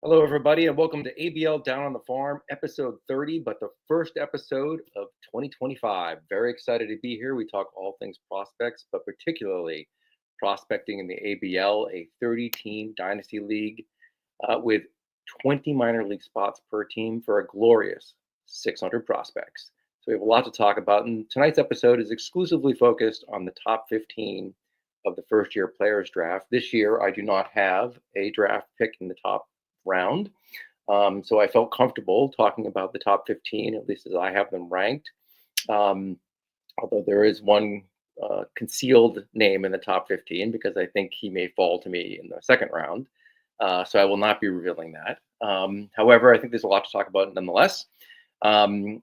Hello, everybody, and welcome to ABL Down on the Farm, episode 30, but the first episode of 2025. Very excited to be here. We talk all things prospects, but particularly prospecting in the ABL, a 30-team dynasty league with 20 minor league spots per team for a glorious 600 prospects. So we have a lot to talk about, and tonight's episode is exclusively focused on the top 15 of the first-year players draft. This year, I do not have a draft pick in the top round. So I felt comfortable talking about the top 15, at least as I have them ranked. Although there is one concealed name in the top 15 because I think he may fall to me in the second round. So I will not be revealing that. However, I think there's a lot to talk about nonetheless. A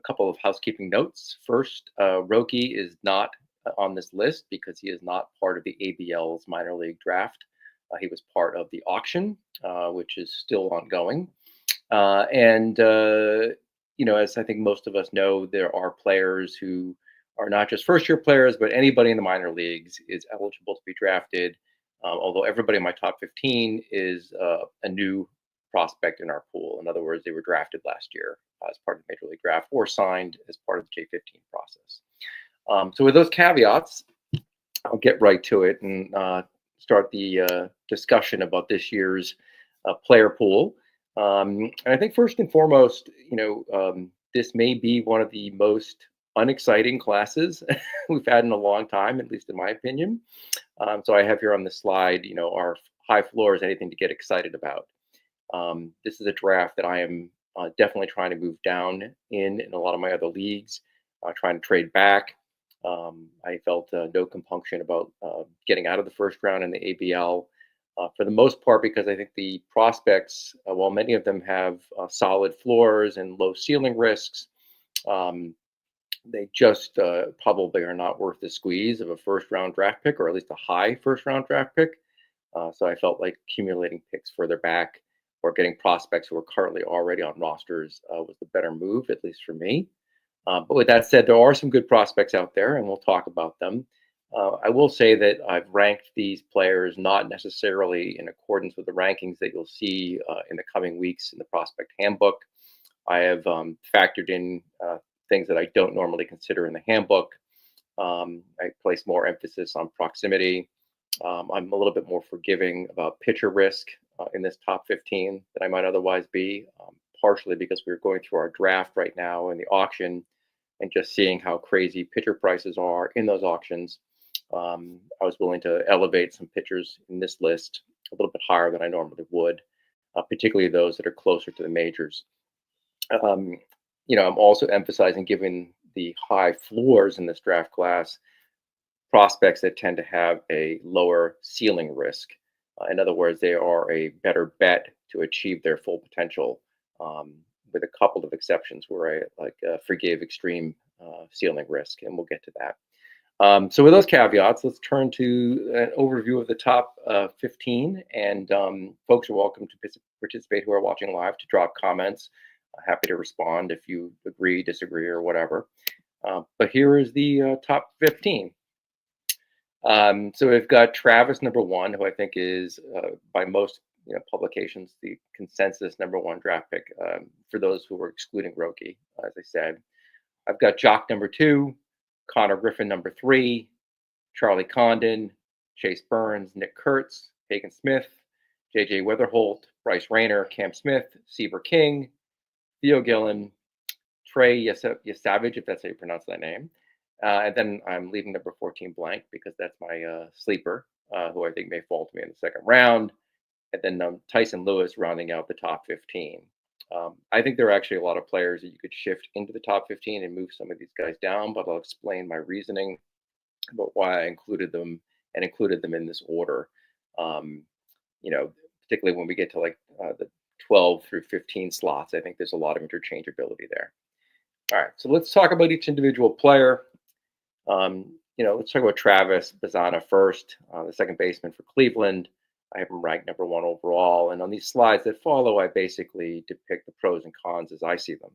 couple of housekeeping notes. First, Roki is not on this list because he is not part of the ABL's minor league draft. He was part of the auction, which is still ongoing. As I think most of us know, there are players who are not just first-year players, but anybody in the minor leagues is eligible to be drafted. Although everybody in my top 15 is a new prospect in our pool. In other words, they were drafted last year as part of the Major League Draft or signed as part of the J15 process. So with those caveats, I'll get right to it and start the discussion about this year's player pool. And I think first and foremost, this may be one of the most unexciting classes we've had in a long time, at least in my opinion. So I have here on the slide, our high floor is anything to get excited about. This is a draft that I am definitely trying to move down in a lot of my other leagues, trying to trade back. I felt no compunction about getting out of the first round in the ABL for the most part, because I think the prospects, while many of them have solid floors and low ceiling risks, they just probably are not worth the squeeze of a first round draft pick, or at least a high first round draft pick. So I felt like accumulating picks further back or getting prospects who are currently already on rosters was the better move, at least for me. But with that said, there are some good prospects out there, and we'll talk about them. I will say that I've ranked these players not necessarily in accordance with the rankings that you'll see in the coming weeks in the prospect handbook. I have factored in things that I don't normally consider in the handbook. I place more emphasis on proximity. I'm a little bit more forgiving about pitcher risk in this top 15 than I might otherwise be, partially because we're going through our draft right now in the auction and just seeing how crazy pitcher prices are in those auctions. I was willing to elevate some pitchers in this list a little bit higher than I normally would, particularly those that are closer to the majors. I'm also emphasizing, given the high floors in this draft class, prospects that tend to have a lower ceiling risk. In other words, they are a better bet to achieve their full potential, with a couple of exceptions where I forgave extreme ceiling risk, and we'll get to that. So with those caveats, let's turn to an overview of the top 15. And folks are welcome to participate who are watching live to drop comments. Happy to respond if you agree, disagree, or whatever. But here is the top 15. So we've got Travis, number one, who I think is by most publications the consensus number one draft pick, for those who were excluding Roki, as I said. I've got Jock, number two, Connor Griffin, number three, Charlie Condon, Chase Burns, Nick Kurtz, Hagen Smith, JJ Weatherholt, Bryce Rayner, Cam Smith, Seaver King, Theo Gillen, Trey Yesavage, if that's how you pronounce that name. And then I'm leaving number 14 blank because that's my sleeper, who I think may fall to me in the second round. And then Tyson Lewis rounding out the top 15. I think there are actually a lot of players that you could shift into the top 15 and move some of these guys down, but I'll explain my reasoning about why I included them in this order. Particularly when we get to the 12 through 15 slots, I think there's a lot of interchangeability there. All right, so let's talk about each individual player. Let's talk about Travis Bazzana first, the second baseman for Cleveland. I have him ranked number one overall. And on these slides that follow, I basically depict the pros and cons as I see them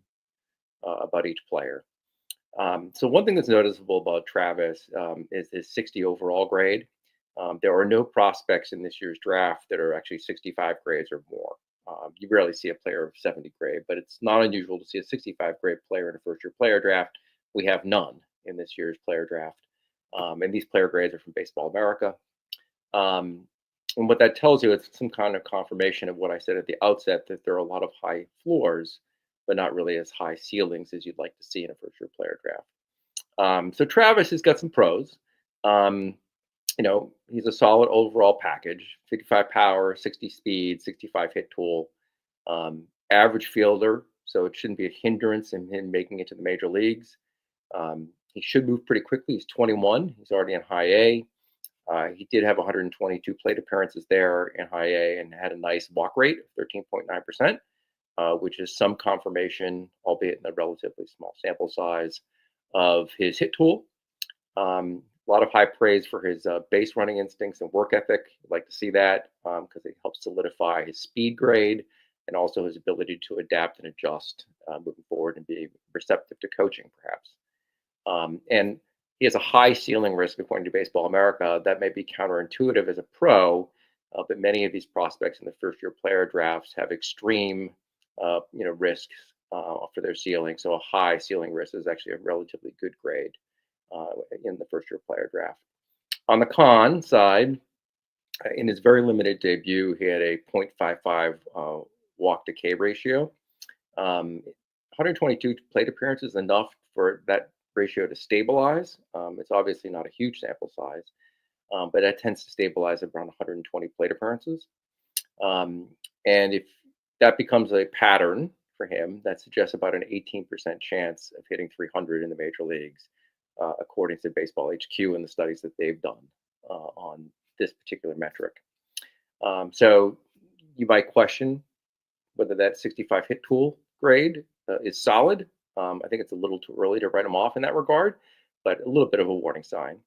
about each player. So one thing that's noticeable about Travis is his 60 overall grade. There are no prospects in this year's draft that are actually 65 grades or more. You rarely see a player of 70 grade, but it's not unusual to see a 65 grade player in a first year player draft. We have none in this year's player draft. And these player grades are from Baseball America. Um, and what that tells you, it's some kind of confirmation of what I said at the outset, that there are a lot of high floors, but not really as high ceilings as you'd like to see in a first year player draft. So Travis has got some pros. Um, he's a solid overall package: 55 power, 60 speed, 65 hit tool, average fielder. So it shouldn't be a hindrance in him making it to the major leagues. He should move pretty quickly. He's 21. He's already in high A. He did have 122 plate appearances there in high A and had a nice walk rate of 13.9%, which is some confirmation, albeit in a relatively small sample size, of his hit tool. A lot of high praise for his base running instincts and work ethic. I'd like to see that because it helps solidify his speed grade and also his ability to adapt and adjust moving forward and be receptive to coaching, perhaps. And he has a high ceiling risk, according to Baseball America. That may be counterintuitive as a pro, but many of these prospects in the first year player drafts have extreme, risks for their ceiling. So a high ceiling risk is actually a relatively good grade in the first year player draft. On the con side, in his very limited debut, he had a 0.55 walk to K ratio. 122 plate appearances enough for that ratio to stabilize. It's obviously not a huge sample size, but that tends to stabilize at around 120 plate appearances. And if that becomes a pattern for him, that suggests about an 18% chance of hitting 300 in the major leagues, according to Baseball HQ and the studies that they've done on this particular metric. So you might question whether that 65 hit tool grade is solid. I think it's a little too early to write him off in that regard, but a little bit of a warning sign.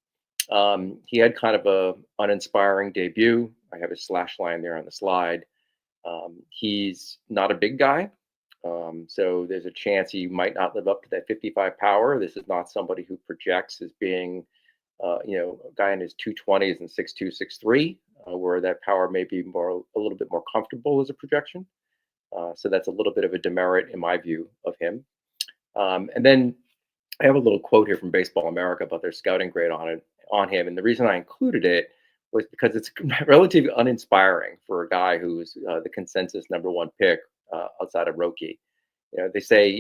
He had kind of a uninspiring debut. I have his slash line there on the slide. He's not a big guy, so there's a chance he might not live up to that 55 power. This is not somebody who projects as being, a guy in his 220s and 6'2", 6'3", where that power may be a little bit more comfortable as a projection. So that's a little bit of a demerit in my view of him. And then I have a little quote here from Baseball America about their scouting grade on him, and the reason I included it was because it's relatively uninspiring for a guy who's the consensus #1 pick outside of Roki. They say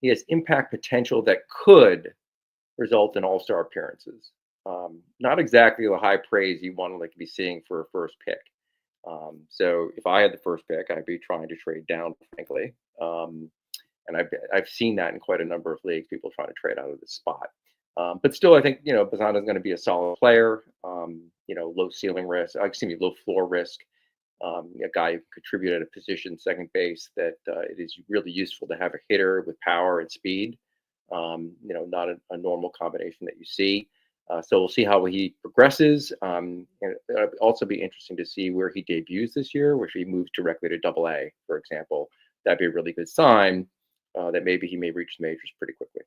he has impact potential that could result in all-star appearances. Not exactly the high praise you want to be seeing for a first pick. So if I had the first pick, I'd be trying to trade down, frankly. And I've seen that in quite a number of leagues, people trying to trade out of this spot. But still, I think Bazan is going to be a solid player. Low ceiling risk, low floor risk. A guy who can contribute at a position, second base, that it is really useful to have a hitter with power and speed. Not a normal combination that you see. So we'll see how he progresses. And it'll also be interesting to see where he debuts this year, where he moves directly to AA, for example. That'd be a really good sign that maybe he may reach the majors pretty quickly.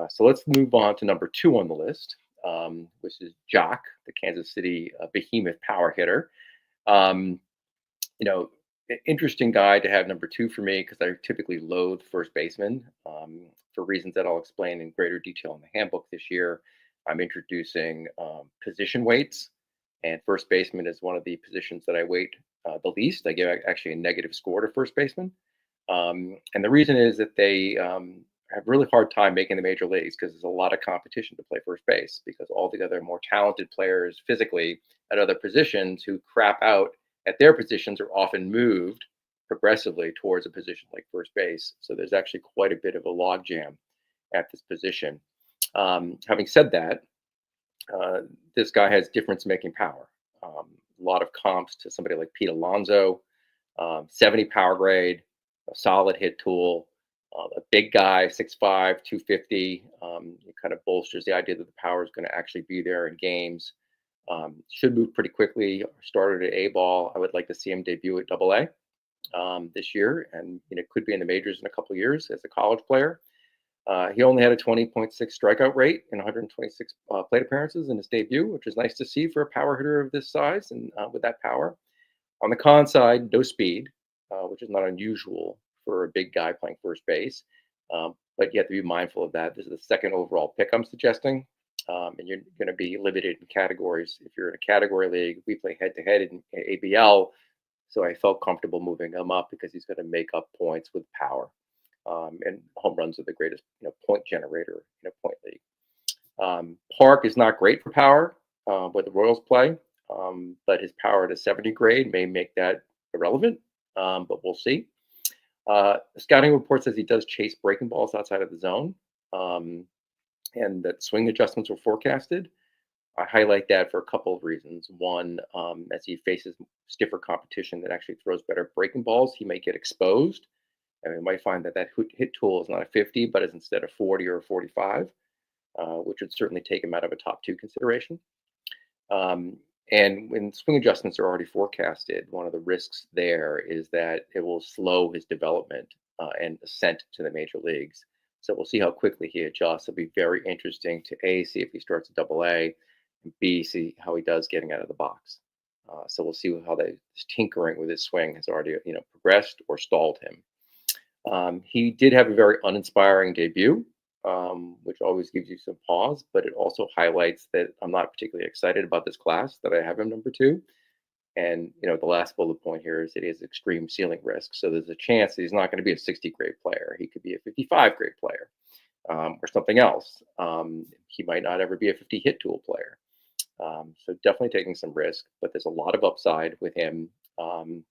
So let's move on to number 2 on the list, which is Jock, the Kansas City behemoth power hitter. Interesting guy to have number 2 for me because I typically loathe first baseman for reasons that I'll explain in greater detail in the handbook this year. I'm introducing position weights, and first baseman is one of the positions that I weight the least. I give actually a negative score to first baseman. And the reason is that they have a really hard time making the major leagues because there's a lot of competition to play first base because all the other more talented players physically at other positions who crap out at their positions are often moved progressively towards a position like first base. So there's actually quite a bit of a logjam at this position. Having said that, this guy has difference-making power. A lot of comps to somebody like Pete Alonso, 70 power grade, a solid hit tool, a big guy, 6'5", 250. It kind of bolsters the idea that the power is going to actually be there in games. Should move pretty quickly. Started at A ball. I would like to see him debut at AA this year, and could be in the majors in a couple of years as a college player. He only had a 20.6 strikeout rate in 126 plate appearances in his debut, which is nice to see for a power hitter of this size and with that power. On the con side, no speed. which is not unusual for a big guy playing first base. But you have to be mindful of that. This is the second overall pick I'm suggesting, and you're going to be limited in categories. If you're in a category league, we play head to head in ABL, so I felt comfortable moving him up because he's going to make up points with power. And home runs are the greatest, point generator in a point league. Park is not great for power where the Royals play, but his power at a 70 grade may make that irrelevant, but we'll see. Scouting report says he does chase breaking balls outside of the zone, and that swing adjustments were forecasted. I highlight that for a couple of reasons. One, as he faces stiffer competition that actually throws better breaking balls, he may get exposed. And we might find that hit tool is not a 50, but is instead a 40 or a 45, which would certainly take him out of a top 2 consideration. And when swing adjustments are already forecasted, one of the risks there is that it will slow his development and ascent to the major leagues. So we'll see how quickly he adjusts. It'll be very interesting to A, see if he starts at AA, and B, see how he does getting out of the box. So we'll see how this tinkering with his swing has already, progressed or stalled him. He did have a very uninspiring debut, which always gives you some pause, but it also highlights that I'm not particularly excited about this class that I have him number 2. And, the last bullet point here is that he has extreme ceiling risk. So there's a chance that he's not going to be a 60 grade player. He could be a 55 grade player or something else. He might not ever be a 50 hit tool player. So definitely taking some risk, but there's a lot of upside with him. And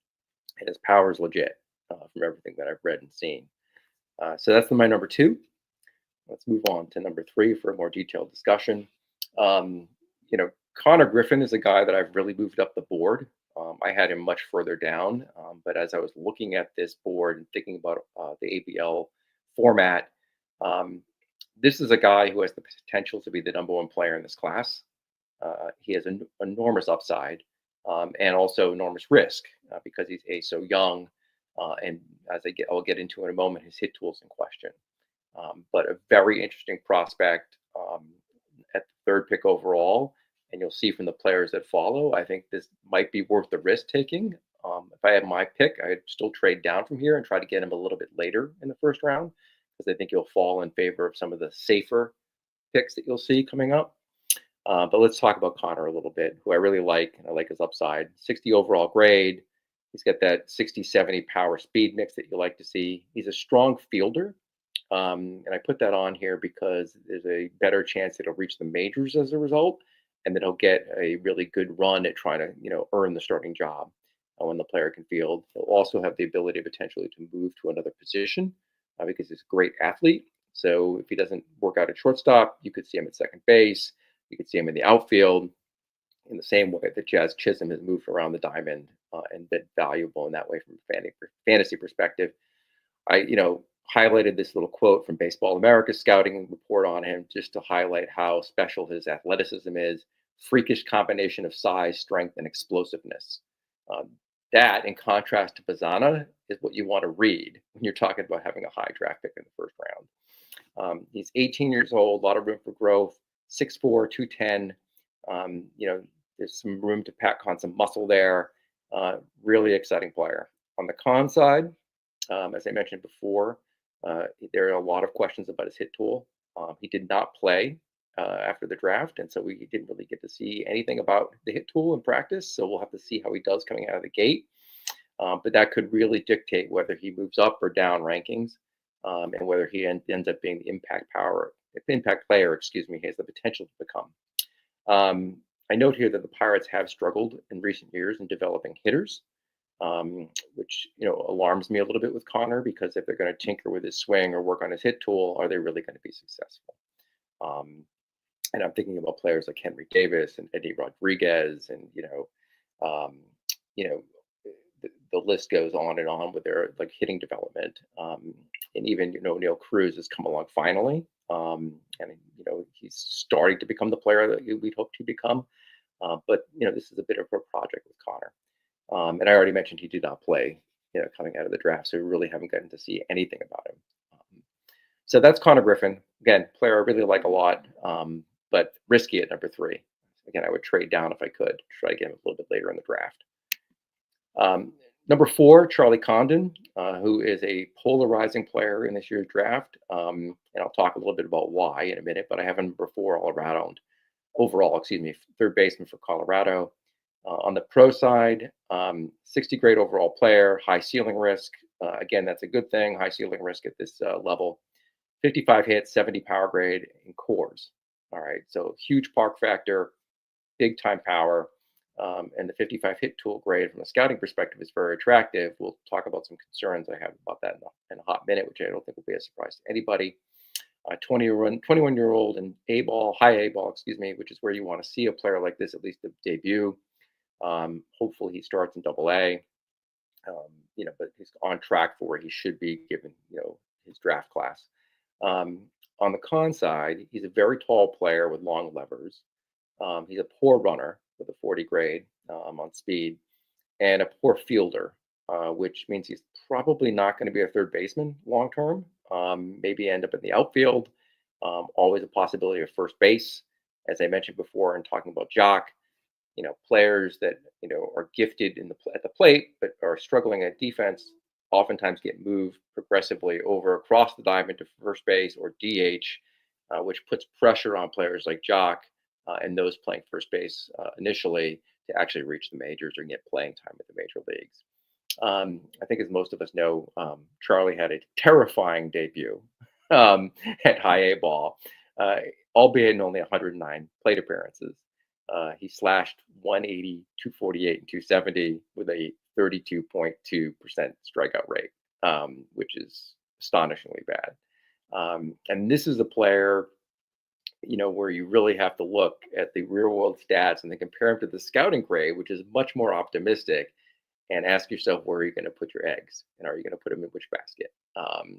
his power is legit from everything that I've read and seen. So that's my number 2. Let's move on to number 3 for a more detailed discussion. Connor Griffin is a guy that I've really moved up the board. I had him much further down, but as I was looking at this board and thinking about the ABL format, this is a guy who has the potential to be the number 1 player in this class. He has an enormous upside and also enormous risk because he's so young. And as I'll get into in a moment, his hit tool's in question. But a very interesting prospect at the 3rd pick overall. And you'll see from the players that follow, I think this might be worth the risk taking. If I had my pick, I'd still trade down from here and try to get him a little bit later in the 1st round, because I think he'll fall in favor of some of the safer picks that you'll see coming up. But let's talk about Connor a little bit, who I really like, and I like his upside. 60 overall grade. He's got that 60-70 power speed mix that you like to see. He's a strong fielder. And I put that on here because there's a better chance that he'll reach the majors as a result, and that he'll get a really good run at trying to, earn the starting job when the player can field. He'll also have the ability potentially to move to another position because he's a great athlete. So if he doesn't work out at shortstop, you could see him at second base. You could see him in the outfield in the same way that Jazz Chisholm has moved around the diamond and been valuable in that way from a fantasy perspective. I, highlighted this little quote from Baseball America's scouting report on him just to highlight how special his athleticism is. Freakish combination of size, strength, and explosiveness. That, in contrast to Bazana, is what you want to read when you're talking about having a high draft pick in the 1st round. He's 18 years old, a lot of room for growth, 6'4", 210. There's some room to pack on some muscle there. Really exciting player. On the con side, as I mentioned before, there are a lot of questions about his hit tool. He did not play after the draft, and so we didn't really get to see anything about the hit tool in practice. So we'll have to see how he does coming out of the gate. But that could really dictate whether he moves up or down rankings, and whether he ends up being the impact player, he has the potential to become. I note here that the Pirates have struggled in recent years in developing hitters. Which alarms me a little bit with Connor, because if they're going to tinker with his swing or work on his hit tool, are they really going to be successful? And I'm thinking about players like Henry Davis and Eddie Rodriguez, and the list goes on and on with their hitting development. And even Neil Cruz has come along finally, and he's starting to become the player that we'd hoped to become. But this is a bit of a project with Connor. And I already mentioned he did not play, coming out of the draft, so we really haven't gotten to see anything about him. So that's Connor Griffin. Again, player I really like a lot, but risky at number 3. Again, I would trade down if I could, try to get him a little bit later in the draft. Number four, Charlie Condon, who is a polarizing player in this year's draft. And I'll talk a little bit about why in a minute, but I have him number four all around overall, excuse me, third baseman for Colorado. On the pro side, 60 grade overall player, high ceiling risk. Again, that's a good thing, high ceiling risk at this level. 55 hits, 70 power grade in cores. All right, so huge park factor, big time power. And the 55 hit tool grade from a scouting perspective is very attractive. We'll talk about some concerns I have about that in a hot minute, which I don't think will be a surprise to anybody. 21-year-old and high A ball, excuse me, which is where you want to see a player like this at least debut. Hopefully he starts in double A, but he's on track for where he should be given, his draft class. On the con side, he's a very tall player with long levers. He's a poor runner with a 40 grade on speed and a poor fielder, which means he's probably not going to be a third baseman long term. Maybe end up in the outfield. Always a possibility of first base. As I mentioned before in talking about Jock, players that are gifted at the plate but are struggling at defense oftentimes get moved progressively over across the diamond to first base or DH, which puts pressure on players like Jock and those playing first base initially to actually reach the majors or get playing time at the major leagues. I think, as most of us know, Charlie had a terrifying debut at high A ball, uh, albeit in only 109 plate appearances. He slashed 180, 248, and 270 with a 32.2% strikeout rate, which is astonishingly bad. And this is a player, where you really have to look at the real world stats and then compare them to the scouting grade, which is much more optimistic, and ask yourself, where are you going to put your eggs and are you going to put them in which basket?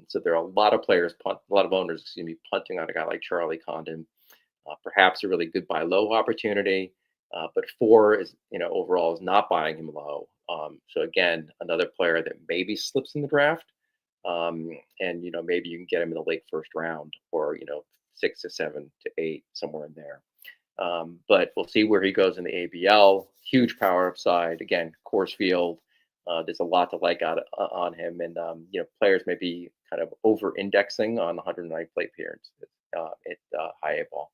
So there are a lot of a lot of owners, excuse me, punting on a guy like Charlie Condon. Perhaps a really good buy low opportunity, but four is, overall is not buying him low. So again, another player that maybe slips in the draft, and maybe you can get him in the late first round, or 6 to 7 to 8, somewhere in there. But we'll see where he goes in the ABL. Huge power upside. Again, course field. There's a lot to like on him, and players may be kind of over indexing on 109 plate appearances at high A ball.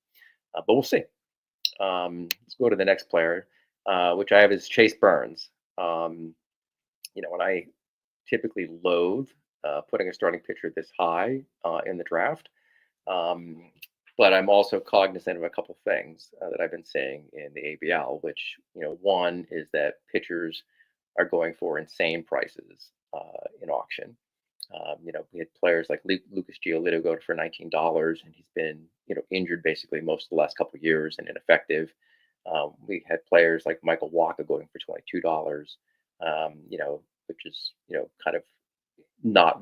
But we'll see. Let's go to the next player, which I have is Chase Burns. When I typically loathe putting a starting pitcher this high in the draft, but I'm also cognizant of a couple things that I've been seeing in the ABL, which, one is that pitchers are going for insane prices in auction. We had players like Lucas Giolito go for $19, and he's been, injured basically most of the last couple of years and ineffective. We had players like Michael Wacha going for $22, which is, kind of not,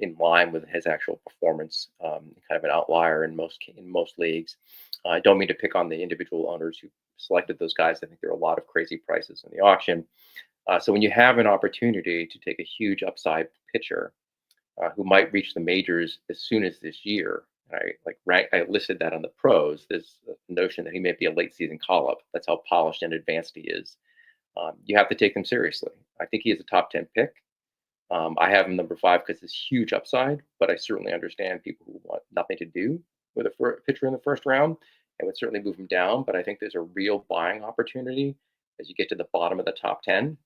in line with his actual performance, kind of an outlier in most leagues. I don't mean to pick on the individual owners who selected those guys. I think there are a lot of crazy prices in the auction. So when you have an opportunity to take a huge upside pitcher who might reach the majors as soon as this year, I listed that on the pros. There's a notion that he may be a late season call up. That's how polished and advanced he is. You have to take him seriously. I think he is a top 10 pick. I have him number 5 because it's huge upside, but I certainly understand people who want nothing to do with a pitcher in the first round and would certainly move him down. But I think there's a real buying opportunity as you get to the bottom of the top 10.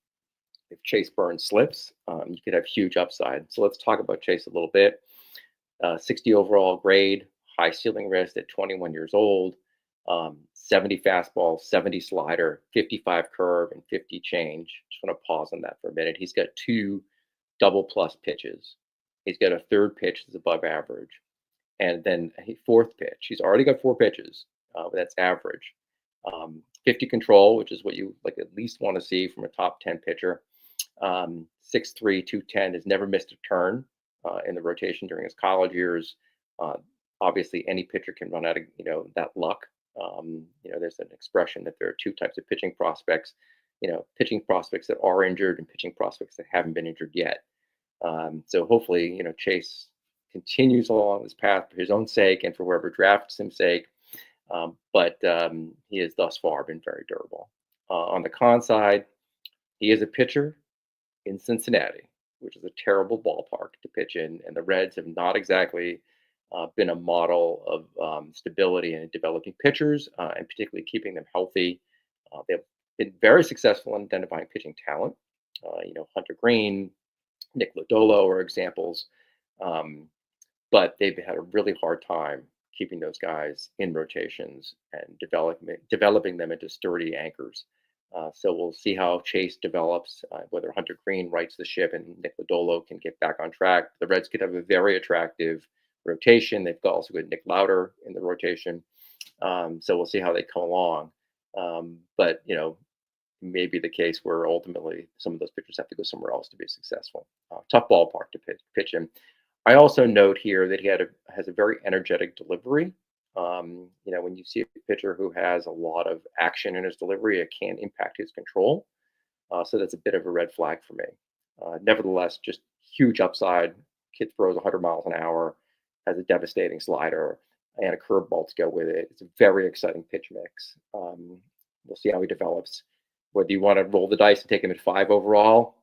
If Chase Burns slips, you could have huge upside. So let's talk about Chase a little bit. 60 overall grade, high ceiling risk at 21 years old, 70 fastball, 70 slider, 55 curve, and 50 change. Just want to pause on that for a minute. He's got 2 double plus pitches. He's got a third pitch that's above average. And then a fourth pitch. He's already got 4 pitches, but that's average. 50 control, which is what you at least want to see from a top 10 pitcher. 6'3", 210, has never missed a turn in the rotation during his college years. Obviously, any pitcher can run out of that luck. There's an expression that there are 2 types of pitching prospects. Pitching prospects that are injured and pitching prospects that haven't been injured yet. So hopefully, Chase continues along this path for his own sake and for whoever drafts him sake. But he has thus far been very durable. On the con side, he is a pitcher in Cincinnati, which is a terrible ballpark to pitch in, and the Reds have not exactly been a model of stability in developing pitchers, and particularly keeping them healthy. They've been very successful in identifying pitching talent. Hunter Green, Nick Lodolo are examples, um, but they've had a really hard time keeping those guys in rotations and developing them into sturdy anchors. So we'll see how Chase develops, whether Hunter Green rights the ship and Nick Lodolo can get back on track. The Reds could have a very attractive rotation. They've got also got Nick Lauder in the rotation. So we'll see how they come along. But may be the case where ultimately some of those pitchers have to go somewhere else to be successful. Tough ballpark to pitch in. I also note here that has a very energetic delivery. When you see a pitcher who has a lot of action in his delivery, it can impact his control. So that's a bit of a red flag for me. Nevertheless, just huge upside. Kid throws 100 miles an hour, has a devastating slider, and a curveball to go with it. It's a very exciting pitch mix. We'll see how he develops. Whether you want to roll the dice and take him at 5 overall,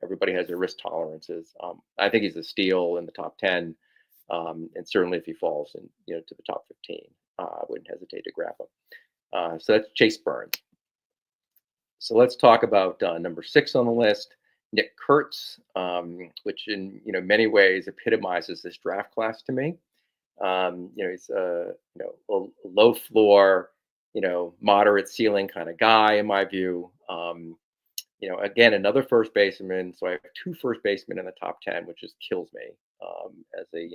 everybody has their risk tolerances. I think he's a steal in the top 10, and certainly if he falls to the top 15, I wouldn't hesitate to grab him. So that's Chase Burns. So let's talk about number 6 on the list, Nick Kurtz, which in many ways epitomizes this draft class to me. He's a low floor, moderate ceiling kind of guy in my view. Again, another first baseman. So I have 2 first basemen in the top 10, which just kills me as a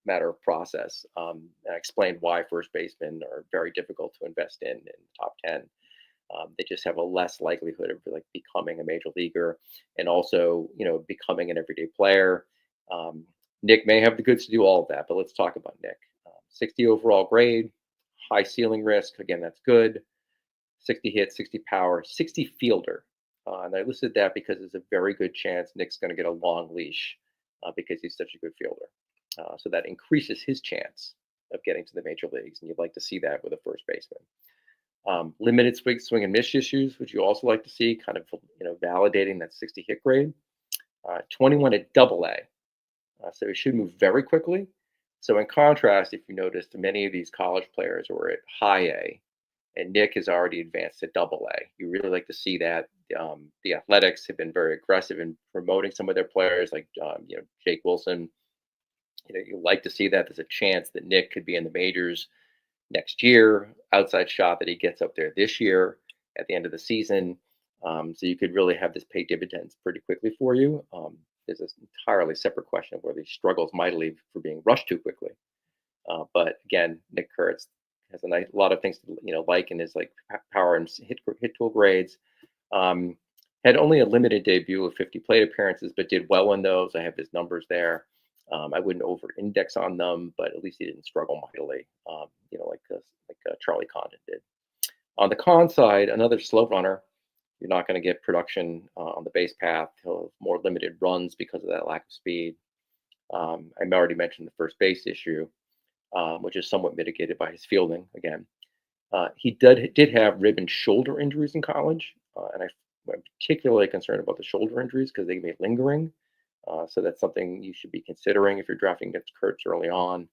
matter of process. I explained why first basemen are very difficult to invest in the top 10. They just have a less likelihood of becoming a major leaguer, and also becoming an everyday player. Nick may have the goods to do all of that, but let's talk about Nick. 60 overall grade, high ceiling risk. Again, that's good. 60 hits, 60 power, 60 fielder. And I listed that because there's a very good chance Nick's going to get a long leash because he's such a good fielder. So that increases his chance of getting to the major leagues, and you'd like to see that with a first baseman. Limited swing and miss issues, which you also like to see, kind of validating that 60 hit grade. 21 at AA. So he should move very quickly. So in contrast, if you noticed, many of these college players were at high A, and Nick has already advanced to AA. You really like to see that. The Athletics have been very aggressive in promoting some of their players, like Jake Wilson. You like to see that. There's a chance that Nick could be in the majors next year. Outside shot that he gets up there this year at the end of the season. So you could really have this pay dividends pretty quickly for you. There's this entirely separate question of whether he struggles mightily for being rushed too quickly. But again, Nick Kurtz has a lot of things to like in his power and hit tool grades. Had only a limited debut of 50 plate appearances, but did well in those. I have his numbers there. I wouldn't over-index on them, but at least he didn't struggle mightily, like Charlie Condon did. On the con side, another slow runner. You're not going to get production on the base path. He'll have more limited runs because of that lack of speed. I already mentioned the first base issue, which is somewhat mitigated by his fielding again. He did have rib and shoulder injuries in college, and I'm particularly concerned about the shoulder injuries because they can be lingering. So that's something you should be considering if you're drafting Nick Kurtz early on,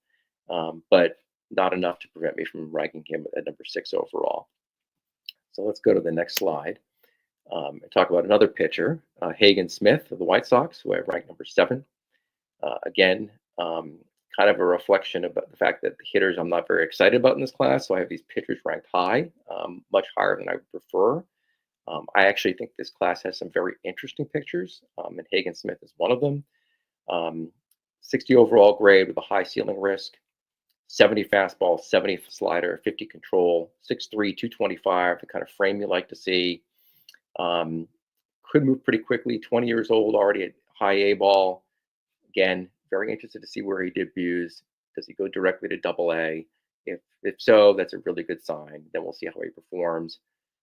but not enough to prevent me from ranking him at number 6 overall. So let's go to the next slide and talk about another pitcher, Hagen Smith of the White Sox, who I ranked number 7. Again, kind of a reflection about the fact that the hitters I'm not very excited about in this class. So I have these pitchers ranked high, much higher than I would prefer. I actually think this class has some very interesting pitchers, and Hagen Smith is one of them. 60 overall grade with a high ceiling risk, 70 fastball, 70 slider, 50 control, 6'3", 225, the kind of frame you like to see. Could move pretty quickly, 20 years old, already at high A ball. Again, very interested to see where he debuts. Does he go directly to AA? If so, that's a really good sign. Then we'll see how he performs.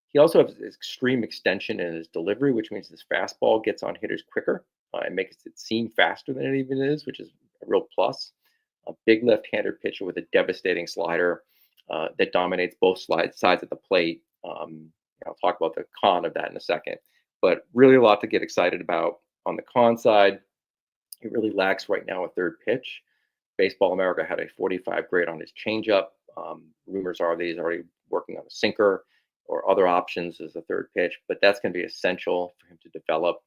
He also has extreme extension in his delivery, which means his fastball gets on hitters quicker and makes it seem faster than it even is, which is a real plus. A big left-hander pitcher with a devastating slider that dominates both sides of the plate. I'll talk about the con of that in a second. but really a lot to get excited about. On the con side, he really lacks right now a third pitch. Baseball America had a 45 grade on his changeup. Rumors are that he's already working on a sinker or other options as a third pitch, but that's going to be essential for him to develop.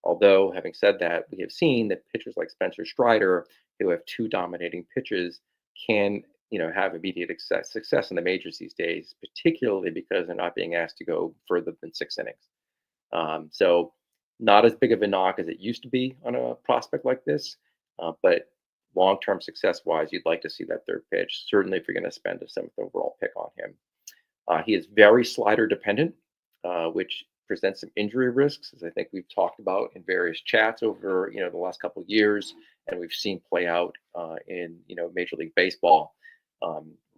Although, having said that, we have seen that pitchers like Spencer Strider, who have two dominating pitches, can have immediate success in the majors these days, particularly because they're not being asked to go further than 6 innings. So, not as big of a knock as it used to be on a prospect like this, but long-term success-wise, you'd like to see that third pitch. Certainly, if you're going to spend a seventh overall pick on him, he is very slider dependent, which presents some injury risks, as I think we've talked about in various chats over the last couple of years, and we've seen play out in Major League Baseball.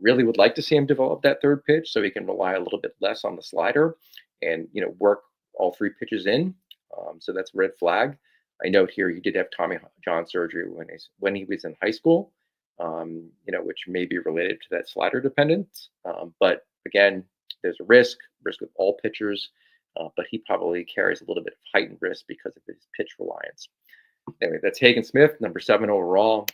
Really would like to see him develop that third pitch so he can rely a little bit less on the slider and work all three pitches in. So that's a red flag. I note here he did have Tommy John surgery when he was in high school, which may be related to that slider dependence. But again, there's a risk with all pitchers, but he probably carries a little bit of heightened risk because of his pitch reliance. Anyway, that's Hagen Smith, number 7 overall.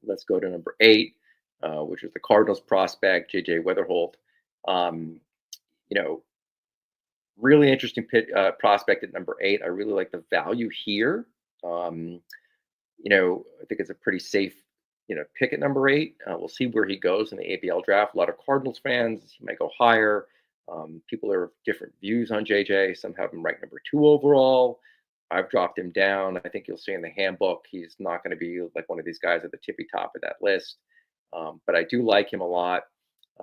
Let's go to number 8, which is the Cardinals prospect, J.J. Weatherholt. Really interesting prospect at number 8. I really like the value here. I think it's a pretty safe, pick at number 8. We'll see where he goes in the ABL draft. A lot of Cardinals fans, he might go higher. People are of different views on JJ. Some have him ranked number 2 overall. I've dropped him down. I think you'll see in the handbook, he's not going to be like one of these guys at the tippy top of that list. But I do like him a lot.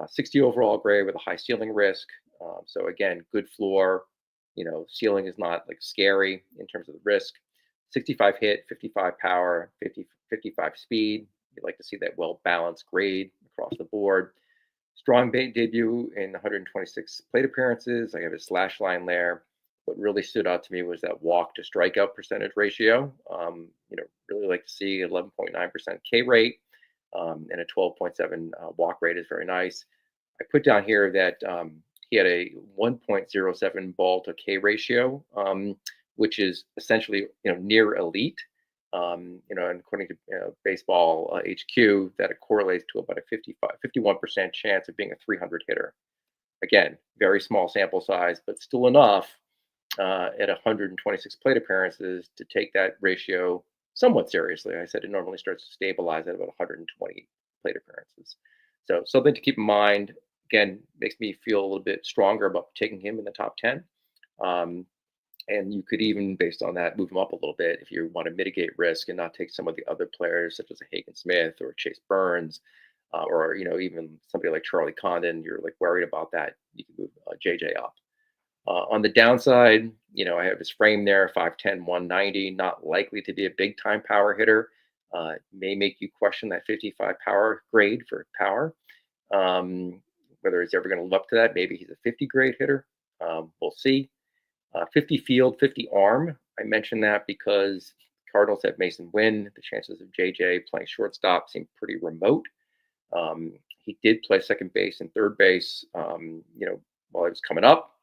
60 overall grade with a high ceiling risk. So again, good floor. Ceiling is not like scary in terms of the risk. 65 hit, 55 power, 55 speed. You'd like to see that well-balanced grade across the board. Strong debut in 126 plate appearances. I have a slash line there. What really stood out to me was that walk to strikeout percentage ratio. Really like to see 11.9% K rate and a 12.7 walk rate is very nice. I put down here that he had a 1.07 ball to K ratio, which is essentially near elite. And according to Baseball HQ, that it correlates to about a 51% chance of being a 300 hitter. Again, very small sample size, but still enough at 126 plate appearances to take that ratio somewhat seriously. I said it normally starts to stabilize at about 120 plate appearances. So something to keep in mind. Again, makes me feel a little bit stronger about taking him in the top 10. And you could even, based on that, move him up a little bit if you want to mitigate risk and not take some of the other players, such as a Hagen Smith or Chase Burns, or even somebody like Charlie Condon. You're like worried about that. You can move JJ up. On the downside, I have his frame there, 5'10", 190, not likely to be a big time power hitter. May make you question that 55 power grade for power. Whether he's ever going to live up to that. Maybe he's a 50 grade hitter. We'll see. 50 field, 50 arm. I mentioned that because Cardinals have Mason Wynn. The chances of JJ playing shortstop seem pretty remote. He did play second base and third base, while he was coming up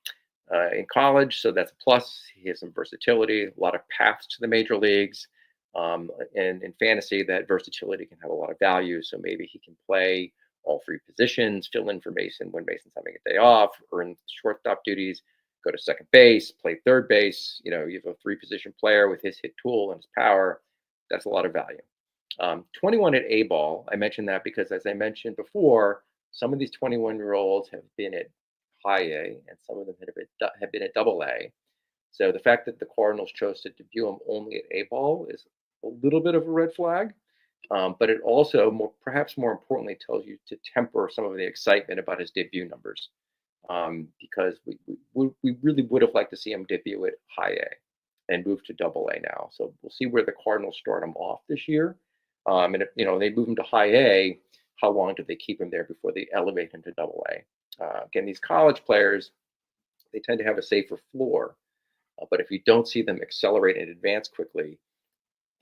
in college. So that's a plus. He has some versatility, a lot of paths to the major leagues. And in fantasy, that versatility can have a lot of value. So maybe he can play all 3 positions, fill in for Mason when Mason's having a day off, earn shortstop duties, go to second base, play third base. You have a 3-position player with his hit tool and his power. That's a lot of value. 21 at A ball. I mentioned that because, as I mentioned before, some of these 21-year-olds have been at high A and some of them have been at double A. So the fact that the Cardinals chose to debut him only at A ball is a little bit of a red flag. But it also, perhaps more importantly, tells you to temper some of the excitement about his debut numbers, because we really would have liked to see him debut at high A and move to double A now. So we'll see where the Cardinals start him off this year. And if they move him to high A, how long do they keep him there before they elevate him to double A? Again, these college players, they tend to have a safer floor. But if you don't see them accelerate and advance quickly,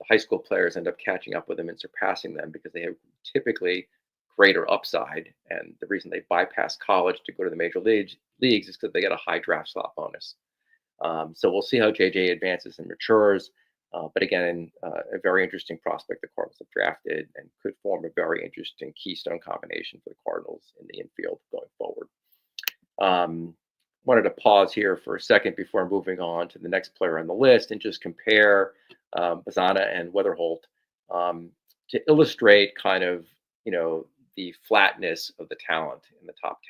the high school players end up catching up with them and surpassing them because they have typically greater upside. And the reason they bypass college to go to the major leagues is because they get a high draft slot bonus. So we'll see how JJ advances and matures. But again, a very interesting prospect the Cardinals have drafted and could form a very interesting keystone combination for the Cardinals in the infield going forward. Um, Wanted to pause here for a second before moving on to the next player on the list and just compare Bazana and Weatherholt to illustrate kind of the flatness of the talent in the top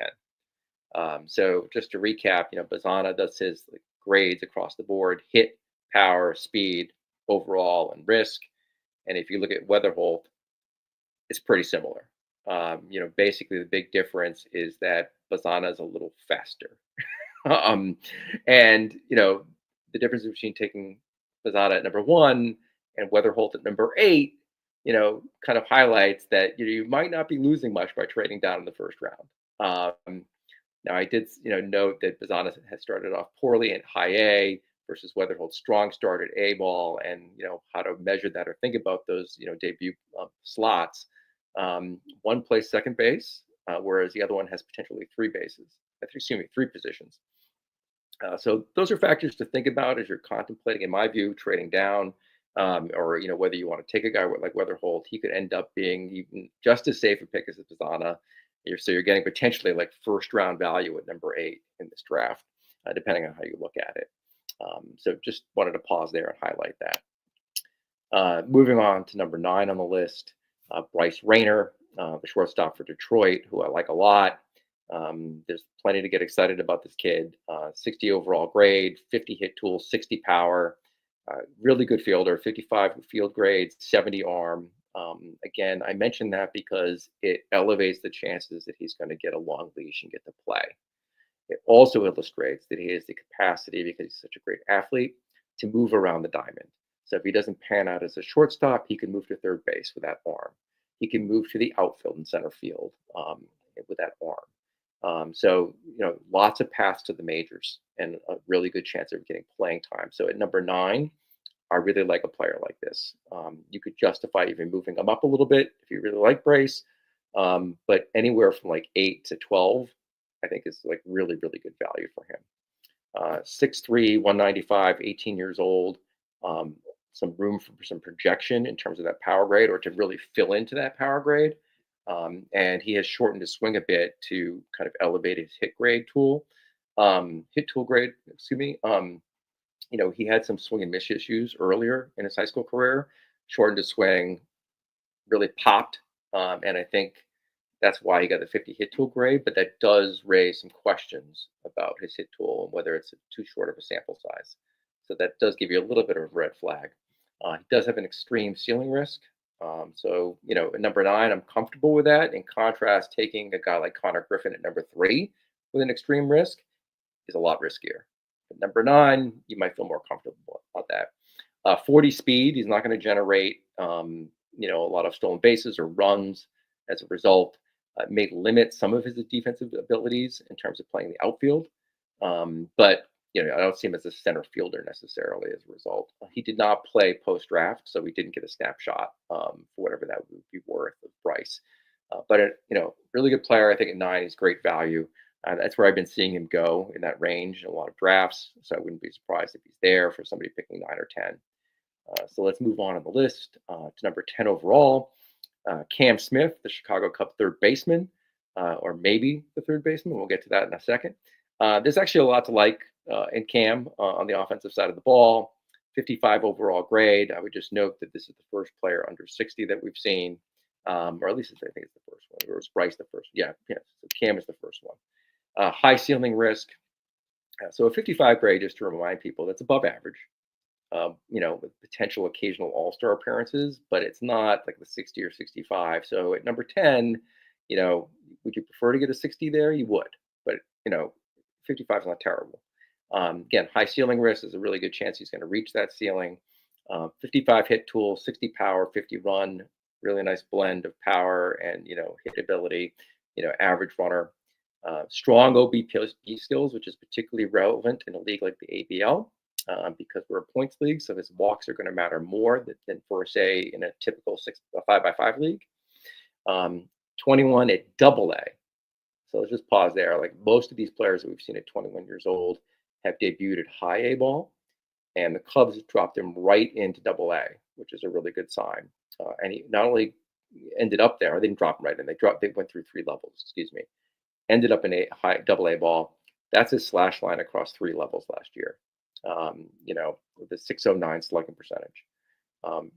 10. So just to recap, Bazana does his grades across the board: hit, power, speed, overall, and risk. And if you look at Weatherholt, it's pretty similar. Basically the big difference is that Bazana is a little faster. um, and the difference between taking Bazana at number one and Weatherholt at number eight, kind of highlights that you might not be losing much by trading down in the first round. Now, I did, note that Bazana has started off poorly in high A versus Weatherhold's strong start at A ball, and how to measure that or think about those, debut slots. One plays second base, whereas the other one has potentially three bases. Excuse me, three positions. So those are factors to think about as you're contemplating, in my view, trading down, or whether you want to take a guy like Weatherholt. He could end up being even just as safe a pick as Bazana. So you're getting potentially like first round value at number 8 in this draft, depending on how you look at it. So just wanted to pause there and highlight that. Moving on to number 9 on the list, Bryce Rayner, the shortstop for Detroit, who I like a lot. There's plenty to get excited about this kid. 60 overall grade, 50 hit tool, 60 power, really good fielder, 55 field grade, 70 arm. Again, I mentioned that because it elevates the chances that he's going to get a long leash and get to play. It also illustrates that he has the capacity, because he's such a great athlete, to move around the diamond. So if he doesn't pan out as a shortstop, he can move to third base with that arm. He can move to the outfield and center field with that arm. So, lots of paths to the majors and a really good chance of getting playing time. So at number 9, I really like a player like this. You could justify even moving him up a little bit if you really like Bryce, but anywhere from like 8 to 12, I think is like really, really good value for him. 6'3", 195, 18 years old. Some room for some projection in terms of that power grade, or to really fill into that power grade. And he has shortened his swing a bit to kind of elevate his hit tool grade, excuse me. He had some swing and miss issues earlier in his high school career, shortened his swing, really popped. And I think that's why he got the 50 hit tool grade, but that does raise some questions about his hit tool and whether it's too short of a sample size. So that does give you a little bit of a red flag. He does have an extreme ceiling risk. So, at number 9, I'm comfortable with that. In contrast, taking a guy like Connor Griffin at number 3 with an extreme risk is a lot riskier. At number 9, you might feel more comfortable about that. 40 speed, he's not going to generate, a lot of stolen bases or runs as a result. May limit some of his defensive abilities in terms of playing the outfield. But I don't see him as a center fielder necessarily as a result. He did not play post draft, so we didn't get a snapshot for whatever that would be worth of Bryce. But really good player. I think at 9 he's great value. That's where I've been seeing him go, in that range in a lot of drafts. So I wouldn't be surprised if he's there for somebody picking 9 or 10. So let's move on the list to number 10 overall. Cam Smith, the Chicago Cubs third baseman, or maybe the third baseman. We'll get to that in a second. There's actually a lot to like in Cam on the offensive side of the ball. 55 overall grade. I would just note that this is the first player under 60 that we've seen, or at least I think it's the first one. Or was Bryce the first? Yeah. So Cam is the first one. High ceiling risk. So a 55 grade, just to remind people, that's above average. With potential occasional all-star appearances, but it's not like the 60 or 65. So at number 10, would you prefer to get a 60 there? You would, but 55 is not terrible. Again, high ceiling risk is a really good chance he's going to reach that ceiling. 55 hit tool, 60 power, 50 run, really nice blend of power and hit ability. Average runner. Strong OBP skills, which is particularly relevant in a league like the ABL. Because we're a points league, so his walks are going to matter more than for, say, in a typical 5x5 league. 21 at Double A. So let's just pause there. Like most of these players that we've seen at 21 years old, have debuted at high A ball, and the Cubs dropped him right into Double A, which is a really good sign. And he not only ended up there, they didn't drop him right in. They went through 3 levels. Excuse me. Ended up in a high Double A ball. That's his slash line across 3 levels last year. With a 609 slugging percentage. Um,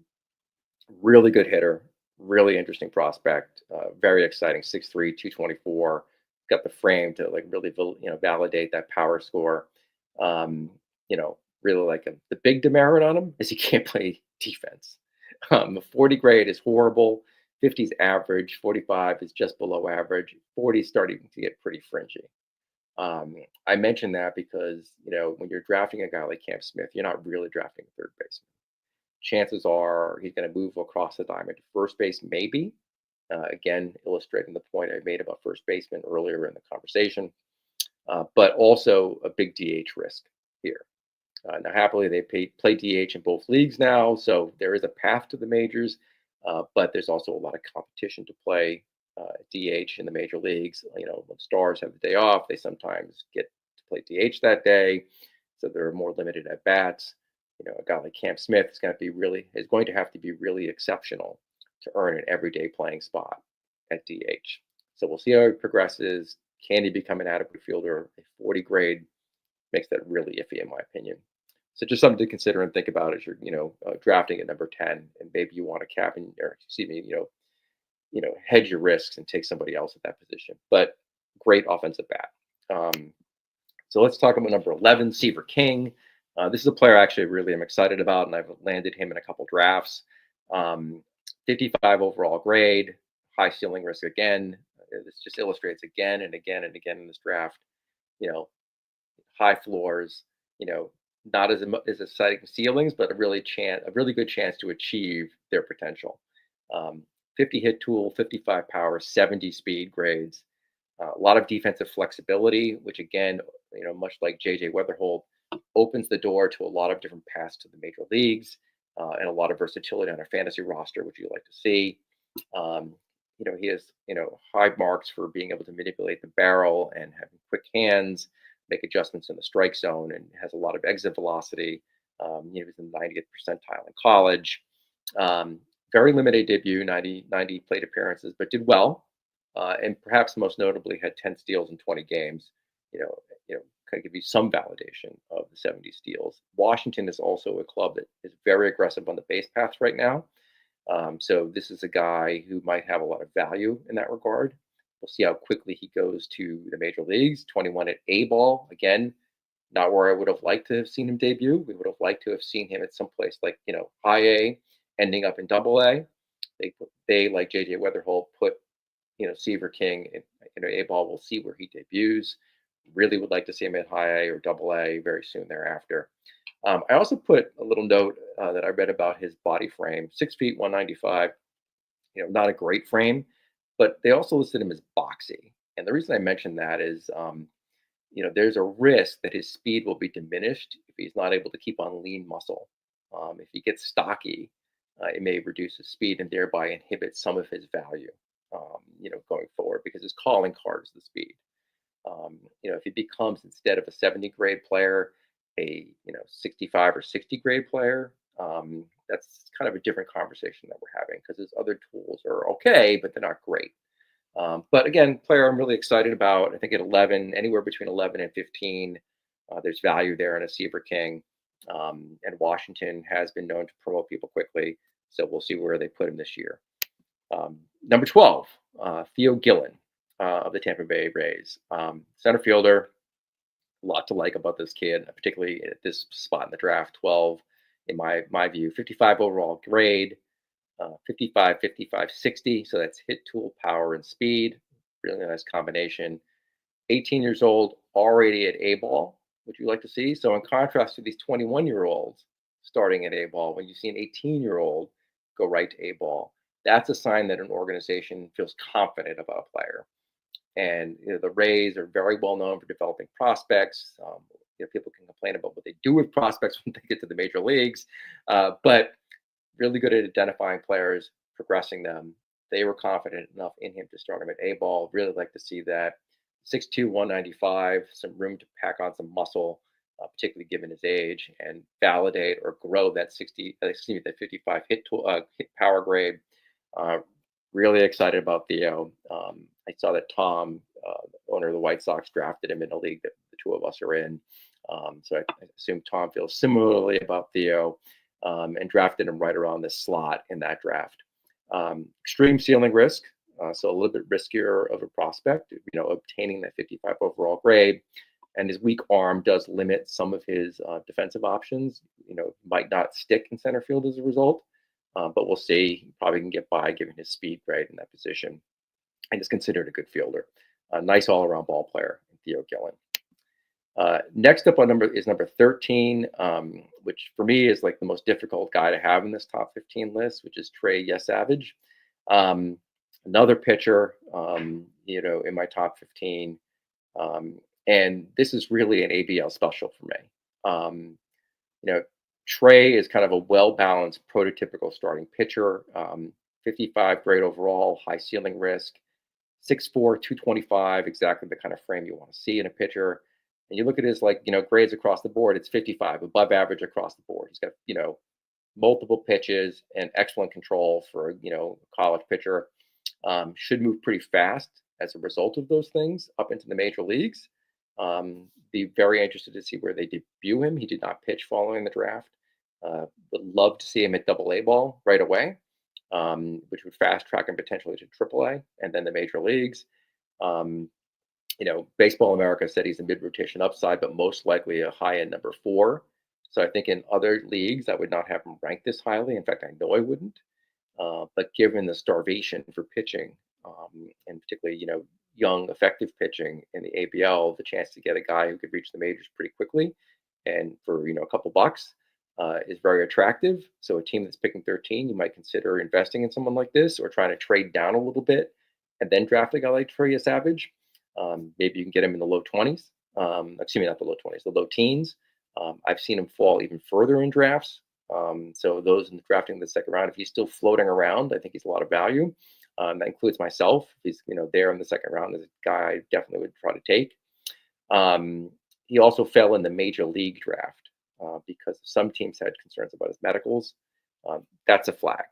Really good hitter, really interesting prospect, very exciting. 6'3", 224. Got the frame to like really validate that power score. Um, really like him. The big demerit on him is he can't play defense. The 40 grade is horrible. 50 is average. 45 is just below average. 40 is starting to get pretty fringy. I mention that because when you're drafting a guy like Cam Smith, you're not really drafting a third baseman. Chances are he's going to move across the diamond to first base, maybe. Again, illustrating the point I made about first baseman earlier in the conversation, but also a big DH risk here. Now, happily, they play DH in both leagues now, so there is a path to the majors, but there's also a lot of competition to play DH in the major leagues. When stars have the day off, they sometimes get to play DH that day, so there are more limited at bats. A guy like Cam Smith is going to have to be really exceptional to earn an everyday playing spot at DH. So we'll see how he progresses. Can he become an adequate fielder? A 40 grade makes that really iffy, in my opinion. So just something to consider and think about as you're, drafting at number 10, and maybe you want to hedge your risks and take somebody else at that position. But great offensive bat. So let's talk about number 11, Seaver King. This is a player actually really I'm excited about, and I've landed him in a couple drafts. 55 overall grade, high ceiling risk again. This just illustrates again and again and again in this draft, high floors, not as exciting ceilings, but a really good chance to achieve their potential. 50 hit tool, 55 power, 70 speed grades. A lot of defensive flexibility, which again, much like JJ Weatherhold, opens the door to a lot of different paths to the major leagues, and a lot of versatility on our fantasy roster, which you like to see. He has high marks for being able to manipulate the barrel and having quick hands, make adjustments in the strike zone, and has a lot of exit velocity. He was in the 90th percentile in college. Very limited debut, 90 plate appearances, but did well. And perhaps most notably had 10 steals in 20 games. Kind of give you some validation of the 70 steals. Washington is also a club that is very aggressive on the base paths right now. So this is a guy who might have a lot of value in that regard. We'll see how quickly he goes to the major leagues. 21 at A ball. Again, not where I would have liked to have seen him debut. We would have liked to have seen him at some place like, high A, ending up in Double A. They like JJ Weatherhold, put Seaver King in A ball. We'll see where he debuts. Really would like to see him at high A or Double A very soon thereafter. I also put a little note that I read about his body frame, 6 feet, 195. Not a great frame, but they also listed him as boxy. And the reason I mentioned that is, there's a risk that his speed will be diminished if he's not able to keep on lean muscle. If he gets stocky, it may reduce his speed and thereby inhibit some of his value, going forward, because his calling card is the speed. If he becomes, instead of a 70 grade player, a 65 or 60 grade player, that's kind of a different conversation that we're having, because his other tools are okay, but they're not great. But again, player I'm really excited about. I think at 11, anywhere between 11 and 15, there's value there in a Seaver King. And Washington has been known to promote people quickly, so we'll see where they put him this year. Number 12, Theo Gillen of the Tampa Bay Rays. Center fielder. A lot to like about this kid, particularly at this spot in the draft, 12, in my view. 55 overall grade, 55, 55, 60. So that's hit tool, power, and speed. Really nice combination. 18 years old, already at A ball, which you like to see. So in contrast to these 21-year-olds starting at A ball, when you see an 18-year-old go right to A ball, that's a sign that an organization feels confident about a player. And the Rays are very well known for developing prospects. People can complain about what they do with prospects when they get to the major leagues, but really good at identifying players, progressing them. They were confident enough in him to start him at A ball. Really like to see that. 6'2", 195, some room to pack on some muscle. particularly given his age, and validate or grow that 55 hit power grade. Uh, Really excited about Theo. I saw that Tom, the owner of the White Sox, drafted him in a league that the two of us are in. So I assume Tom feels similarly about Theo, and drafted him right around this slot in that draft. Extreme ceiling risk, so a little bit riskier of a prospect, obtaining that 55 overall grade. And his weak arm does limit some of his defensive options. Might not stick in center field as a result, but we'll see. He probably can get by given his speed grade in that position, and is considered a good fielder. A nice all-around ball player, Theo Gillen. Next up on number 13, which for me is like the most difficult guy to have in this top 15 list, which is Trey Yesavage. Another pitcher, in my top 15. And this is really an ABL special for me. Trey is kind of a well-balanced, prototypical starting pitcher. 55 grade overall, high ceiling risk, 6'4", 225, exactly the kind of frame you want to see in a pitcher. And you look at his grades across the board, it's 55, above average across the board. He's got, multiple pitches and excellent control for, a college pitcher. Should move pretty fast as a result of those things up into the major leagues. Be very interested to see where they debut him. He did not pitch following the draft. Would love to see him at AA ball right away, which would fast track him potentially to AAA and then the major leagues. Baseball America said he's a mid-rotation upside, but most likely a high-end number 4. So I think in other leagues, I would not have him ranked this highly. In fact, I know I wouldn't. But given the starvation for pitching, and particularly, young, effective pitching in the ABL, the chance to get a guy who could reach the majors pretty quickly and for, a couple bucks is very attractive. So a team that's picking 13, you might consider investing in someone like this or trying to trade down a little bit and then draft a guy like Trey Savage. Maybe you can get him in the low 20s. Excuse me, not the low 20s, the low teens. I've seen him fall even further in drafts. So those in the drafting in the second round, if he's still floating around, I think he's a lot of value. That includes myself. If he's there in the second round, as a guy I definitely would try to take. He also fell in the major league draft because some teams had concerns about his medicals. That's a flag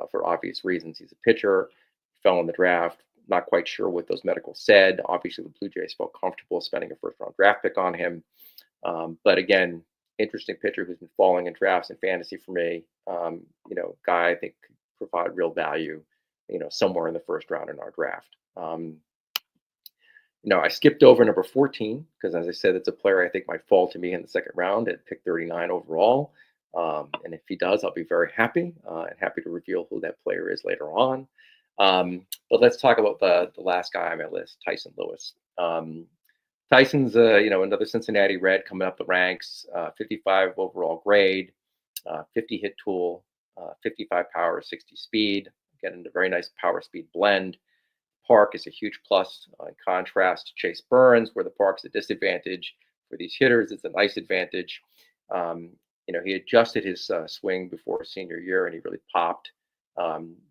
for obvious reasons. He's a pitcher, fell in the draft. Not quite sure what those medicals said. Obviously, the Blue Jays felt comfortable spending a first-round draft pick on him. But again, interesting pitcher who's been falling in drafts and fantasy for me. Guy I think could provide real value, somewhere in the first round in our draft. I skipped over number 14 because, as I said, it's a player I think might fall to me in the second round at pick 39 overall. And if he does, I'll be very happy and happy to reveal who that player is later on. But let's talk about the last guy on my list, Tyson Lewis. Tyson's, another Cincinnati Red coming up the ranks, 55 overall grade, 50 hit tool, 55 power, 60 speed. Again, a very nice power speed blend. Park is a huge plus in contrast to Chase Burns, where the park's a disadvantage. For these hitters, it's a nice advantage. He adjusted his swing before his senior year, and he really popped.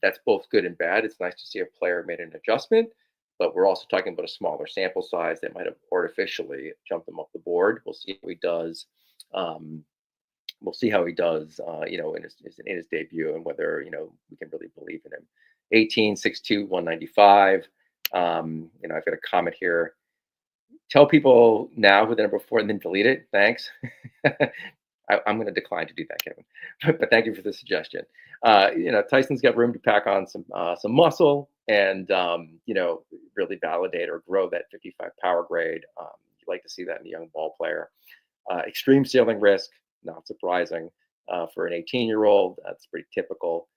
That's both good and bad. It's nice to see a player made an adjustment, but we're also talking about a smaller sample size that might have artificially jumped him off the board. We'll see how he does. In his debut, and whether we can really believe in him. 18, 6'2", 195. I've got a comment here. Tell people now who the number 4 and then delete it. Thanks. I'm going to decline to do that, Kevin. But thank you for the suggestion. Tyson's got room to pack on some muscle and really validate or grow that 55 power grade. You like to see that in a young ball player. Extreme ceiling risk, not surprising for an 18-year-old. That's pretty typical.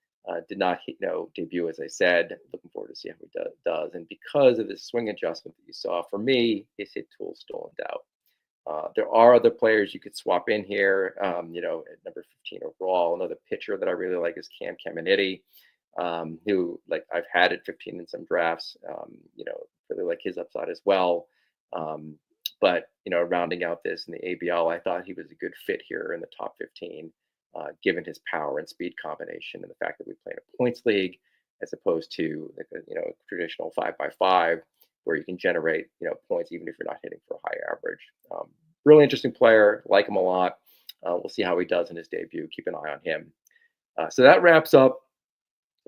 Did not debut, as I said. Looking forward to see how he does. And because of this swing adjustment that you saw, for me, his hit tool is still in doubt. There are other players you could swap in here. At number 15 overall, another pitcher that I really like is Cam Caminiti, who I've had at 15 in some drafts. Really like his upside as well. But rounding out this in the ABL, I thought he was a good fit here in the top 15, given his power and speed combination and the fact that we play in a points league as opposed to a traditional 5x5 where you can generate points even if you're not hitting for a high average. Really interesting player. Like him a lot. We'll see how he does in his debut. Keep an eye on him. So that wraps up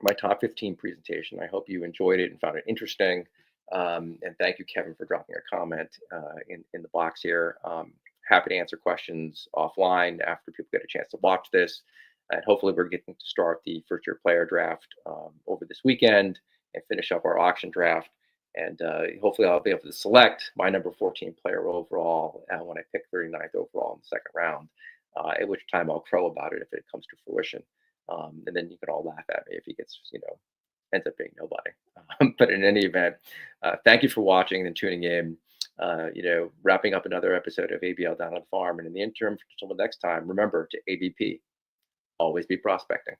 my top 15 presentation. I hope you enjoyed it and found it interesting. And thank you, Kevin, for dropping a comment in the box here. Happy to answer questions offline after people get a chance to watch this. And hopefully, we're getting to start the first year player draft over this weekend and finish up our auction draft. And hopefully, I'll be able to select my number 14 player overall when I pick 39th overall in the second round, at which time I'll crow about it if it comes to fruition. And then you can all laugh at me if he gets, ends up being nobody. But in any event, thank you for watching and tuning in. Wrapping up another episode of ABL Down on the Farm. And in the interim, until the next time, remember to ABP, always be prospecting.